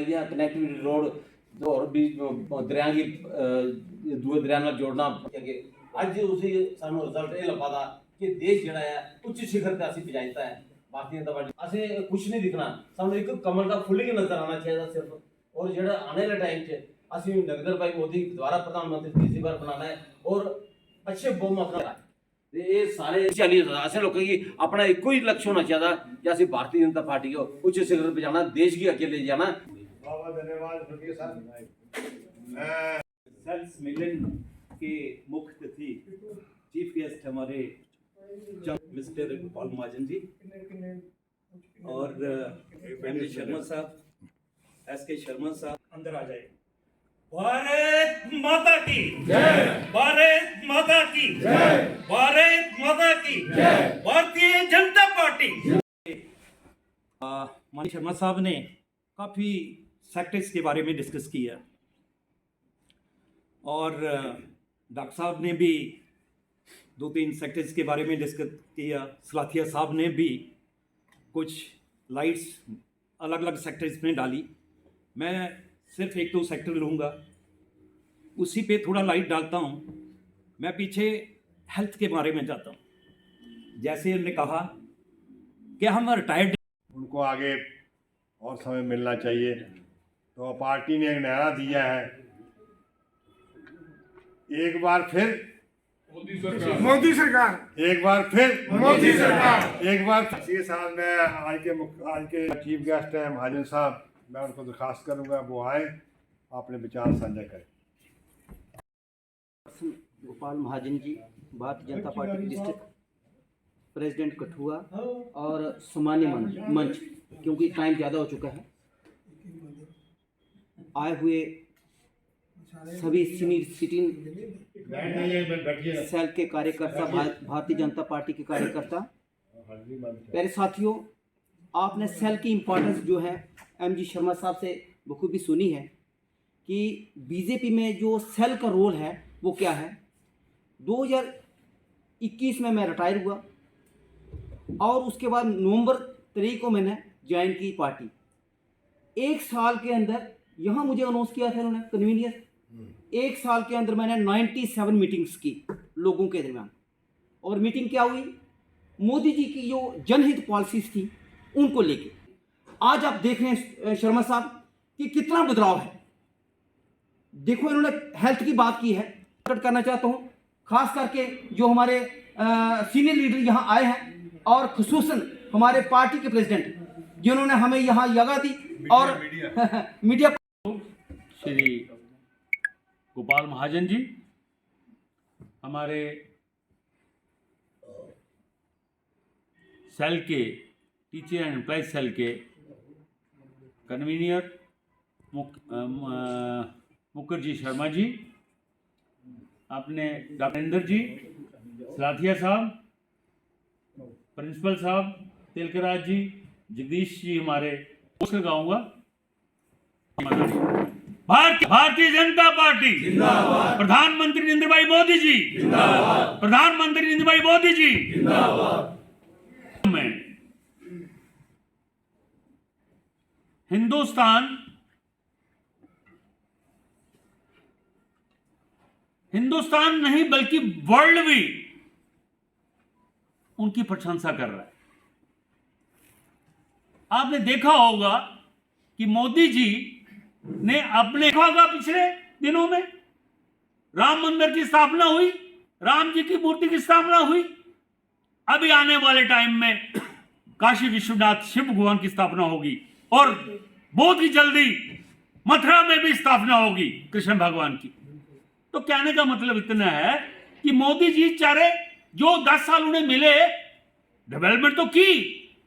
ਜਾਂ connectivity road ਹੋਰ ਵੀ ਦਰਿਆ ਦੀ ਦੂਏ ਦਰਿਆ ਨਾਲ ਜੋੜਨਾ ਅੱਗੇ ਅੱਜ ਉਸੇ ਸਾਨੂੰ ਰਿਜ਼ਲਟ ਇਹ ਲੱਭਾ ਦਾ ਕਿ ਦੇਸ਼ ਜਿਹੜਾ ਹੈ ਉੱਚ ਸਿਖਰ ਤੇ ਅਸੀਂ ਪਹੁੰਚਾਇਆ ਹੈ भारतीय जनता पार्टी ਅਸੀਂ ਕੁਝ ਨਹੀਂ ਦਿਖਣਾ ਸਾਨੂੰ ਇੱਕ ਕਮਲ ਦਾ ਫੁੱਲ ਹੀ ਨਜ਼ਰ ਆਣਾ ਚਾਹੀਦਾ ਸਿਰਫ और ਜਿਹੜਾ आने वाले टाइम 'ਚ ਅਸੀਂ नरेंद्र भाई मोदी दोबारा प्रधानमंत्री तीसरी बार बनाना है और अच्छे बहुमत ਨਾਲ ਤੇ ਇਹ ਸਾਰੇ 40,000 ऐसे लोगों की अपना ਇੱਕੋ ਹੀ लक्ष्य होना चाहिए कि ਅਸੀਂ भारतीय जनता पार्टी को उच्च शिखर पे जाना देश की आगे ले जाना। बहुत धन्यवाद शुक्रिया सर। सेल सम्मेलन के मुख्य अतिथि चीफ गेस्ट हमारे मिस्टर गोपाल महाजन जी और एम शर्मा साहब, एस.के. शर्मा साहब अंदर आ जाए। भारत माता की जय, भारत माता की जय, भारत माता की जय, भारतीय जनता पार्टी। माननीय शर्मा साहब ने काफ़ी सेक्टर्स के बारे में डिस्कस किया और डॉक्टर साहब ने भी 2-3 सेक्टर्स के बारे में डिस्कस किया। सलाथिया साहब ने भी कुछ लाइट्स अलग अलग सेक्टर्स में डाली। मैं सिर्फ 1-2 सेक्टर लूँगा, उसी पे थोड़ा लाइट डालता हूँ। मैं पीछे हेल्थ के बारे में जाता हूँ। जैसे उन्होंने कहा कि हम रिटायर्ड, उनको आगे और समय मिलना चाहिए, तो पार्टी ने एक नारा दिया है, एक बार फिर मोदी सरकार, एक बार फिर मोदी सरकार, एक बार फिर। साहब मैं आज के चीफ गेस्ट हैं महाजन साहब, मैं उनको दरख्वास्त करूंगा वो आए अपने विचार साझा करें। Gopal Mahajan ji Bharatiya Janata party district president Kathua और सामान्य मंच, क्योंकि टाइम ज़्यादा हो चुका है, आए हुए सभी सीनियर सिटीजन सेल के कार्यकर्ता, भारतीय जनता पार्टी के कार्यकर्ता, प्यारे साथियों, आपने सेल की इम्पोर्टेंस जो है एम.जी. शर्मा साहब से बखूबी सुनी है कि बीजेपी में जो सेल का रोल है वो क्या है। 2021 में मैं रिटायर हुआ और उसके बाद नवंबर 3 को मैंने ज्वाइन की पार्टी। 1 साल के अंदर यहाँ मुझे अनाउंस किया था उन्होंने कन्वीनियर, 1 साल के अंदर मैंने 97 मीटिंग्स की लोगों के दरमियान। और मीटिंग क्या हुई, मोदी जी की जो जनहित पॉलिसीज थी उनको लेके। आज आप देख रहे हैं शर्मा साहब कि कितना बदलाव है। देखो इन्होंने हेल्थ की बात की है, प्रकट करना चाहता हूँ खास करके जो हमारे सीनियर लीडर यहाँ आए हैं और खुसूसन हमारे पार्टी के प्रेसिडेंट जिन्होंने हमें यहाँ जगह दी और मीडिया श्री गोपाल महाजन जी, हमारे सेल के टीचर एंड एम्प्लॉय सेल के कन्वीनियर मुखर्जी शर्मा जी, आपने डॉक्टर नरेंद्र जी, सलाथिया साहब, प्रिंसिपल साहब, तिलकराज जी, जगदीश जी, हमारे लगाऊंगा। भारतीय जनता पार्टी जिंदाबाद, प्रधानमंत्री नरेंद्र भाई मोदी जी जिंदाबाद, प्रधानमंत्री नरेंद्र भाई मोदी जी जिंदाबाद। हिंदुस्तान नहीं बल्कि वर्ल्ड भी उनकी प्रशंसा कर रहा है। आपने देखा होगा कि मोदी जी ने अपने देखा पिछले दिनों में राम मंदिर की स्थापना हुई, राम जी की मूर्ति की स्थापना हुई। अभी आने वाले टाइम में काशी विश्वनाथ शिव भगवान की स्थापना होगी और बहुत ही जल्दी मथुरा में भी स्थापना होगी कृष्ण भगवान की। तो कहने का मतलब इतना है कि मोदी जी चाहे जो 10 साल उन्हें मिले, डेवलपमेंट तो की,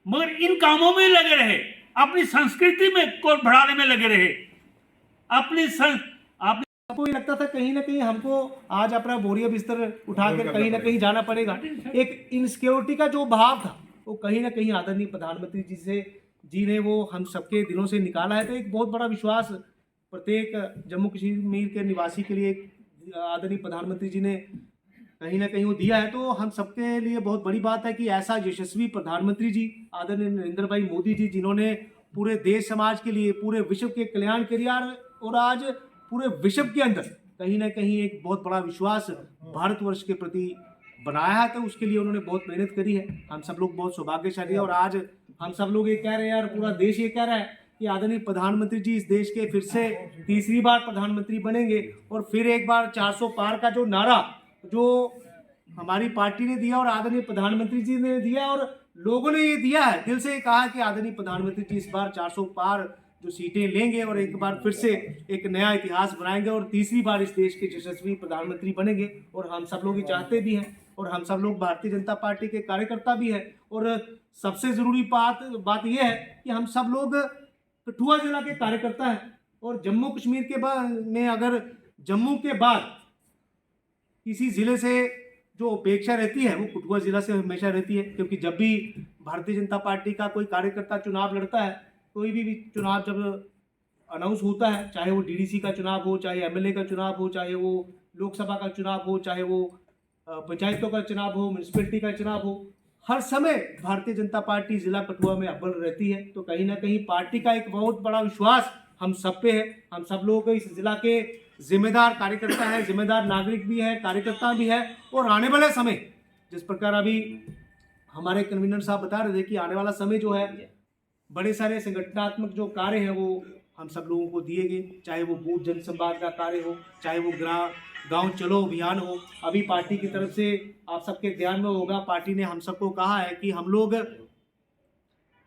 मगर इन कामों में लगे रहे, अपनी संस्कृति में को बढ़ाने में लगे रहे। आपको ये लगता था कहीं ना कहीं हमको आज अपना बोरिया बिस्तर उठाकर कहीं ना कहीं जाना पड़ेगा। एक इनसिक्योरिटी का जो भाव था वो कहीं ना कहीं आदरणीय प्रधानमंत्री जी ने वो हम सबके दिलों से निकाला है। तो एक बहुत बड़ा विश्वास प्रत्येक जम्मू कश्मीर के निवासी के लिए आदरणीय प्रधानमंत्री जी ने कहीं ना कहीं वो दिया है। तो हम सबके लिए बहुत बड़ी बात है कि ऐसा यशस्वी प्रधानमंत्री जी आदरणीय नरेंद्र भाई मोदी जी, जिन्होंने पूरे देश समाज के लिए, पूरे विश्व के कल्याण के लिए, और आज पूरे विश्व के अंदर कहीं ना कहीं एक बहुत बड़ा विश्वास भारतवर्ष के प्रति बनाया है। तो उसके लिए उन्होंने बहुत मेहनत करी है। हम सब लोग बहुत सौभाग्यशाली हैं और आज हम सब लोग ये कह रहे हैं और पूरा देश ये कह रहा है कि आदरणीय प्रधानमंत्री जी इस देश के फिर से तीसरी बार प्रधानमंत्री बनेंगे और फिर एक बार 400 पार का जो नारा जो हमारी पार्टी ने दिया और आदरणीय प्रधानमंत्री जी ने दिया और लोगों ने ये दिया है, दिल से कहा कि आदरणीय प्रधानमंत्री जी इस बार 400 पार जो सीटें लेंगे और एक बार फिर से एक नया इतिहास बनाएंगे और तीसरी बार इस देश के यशस्वी प्रधानमंत्री बनेंगे। और हम सब लोग ये चाहते भी हैं और हम सब लोग भारतीय जनता पार्टी के कार्यकर्ता भी हैं। और सबसे ज़रूरी बात यह है कि हम सब लोग कठुआ जिला के कार्यकर्ता हैं और जम्मू कश्मीर के बाद में अगर जम्मू के बाद किसी ज़िले से जो अपेक्षा रहती है वो कठुआ ज़िला से हमेशा रहती है, क्योंकि जब भी भारतीय जनता पार्टी का कोई कार्यकर्ता चुनाव लड़ता है, कोई भी चुनाव जब अनाउंस होता है, चाहे वो डीडीसी का चुनाव हो, चाहे एमएलए का चुनाव हो, चाहे वो लोकसभा का चुनाव हो, चाहे वो पंचायतों का चुनाव हो, म्यूनसिपैलिटी का चुनाव हो, हर समय भारतीय जनता पार्टी जिला कठुआ में अव्वल रहती है। तो कहीं ना कहीं पार्टी का एक बहुत बड़ा विश्वास हम सब पे है। हम सब लोग इस जिला के जिम्मेदार कार्यकर्ता है, जिम्मेदार नागरिक भी है, कार्यकर्ता भी है। और आने वाला समय जिस प्रकार अभी हमारे कन्वीनर साहब बता रहे थे कि आने वाला समय जो है बड़े सारे संगठनात्मक जो कार्य हैं वो हम सब लोगों को दिए गए, चाहे वो बूथ जनसंवाद का कार्य हो, चाहे वो गांव चलो अभियान हो। अभी पार्टी की तरफ से आप सबके ध्यान में होगा, पार्टी ने हम सबको कहा है कि हम लोग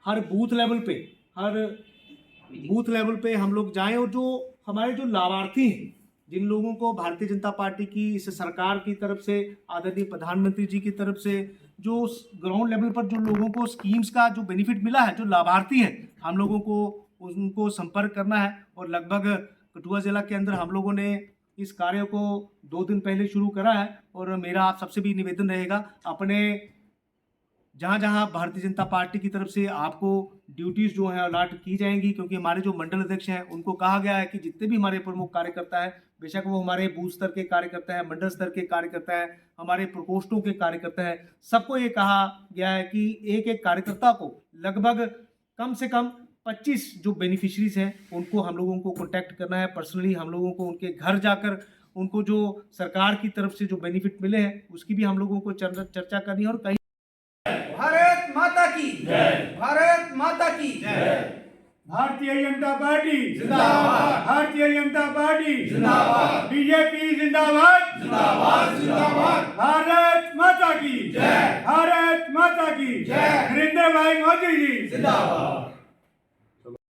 हर बूथ लेवल पे हम लोग जाएं और जो हमारे जो लाभार्थी हैं, जिन लोगों को भारतीय जनता पार्टी की इस सरकार की तरफ से, आदरणीय प्रधानमंत्री जी की तरफ से जो ग्राउंड लेवल पर जो लोगों को स्कीम्स का जो बेनिफिट मिला है, जो लाभार्थी हैं, हम लोगों को उनको संपर्क करना है। और लगभग कठुआ जिला के अंदर हम लोगों ने इस कार्य को 2 दिन पहले शुरू करा है। और मेरा आप सबसे भी निवेदन रहेगा, अपने जहाँ जहाँ भारतीय जनता पार्टी की तरफ से आपको ड्यूटीज़ जो हैं अलॉट की जाएंगी, क्योंकि हमारे जो मंडल अध्यक्ष हैं उनको कहा गया है कि जितने भी हमारे प्रमुख कार्यकर्ता हैं, बेशक वो हमारे बूथ स्तर के कार्यकर्ता हैं, मंडल स्तर के कार्यकर्ता हैं, हमारे प्रकोष्ठों के कार्यकर्ता हैं, सबको ये कहा गया है कि एक एक कार्यकर्ता को लगभग कम से कम 25 जो बेनिफिशरीज हैं उनको हम लोगों को कॉन्टैक्ट करना है। पर्सनली हम लोगों को उनके घर जाकर उनको जो सरकार की तरफ से जो बेनिफिट मिले हैं उसकी भी हम लोगों को चर्चा करनी है। और कहीं भारत माता की जय, भारत माता की जय। भारतीय जनता पार्टी जिंदाबाद, भारतीय जनता पार्टी जिंदाबाद, बीजेपी जिंदाबाद जिंदाबाद जिंदाबाद, भारत माता की जय, भारत माता की जय, नरेंद्र भाई मोदी जी जिंदाबाद।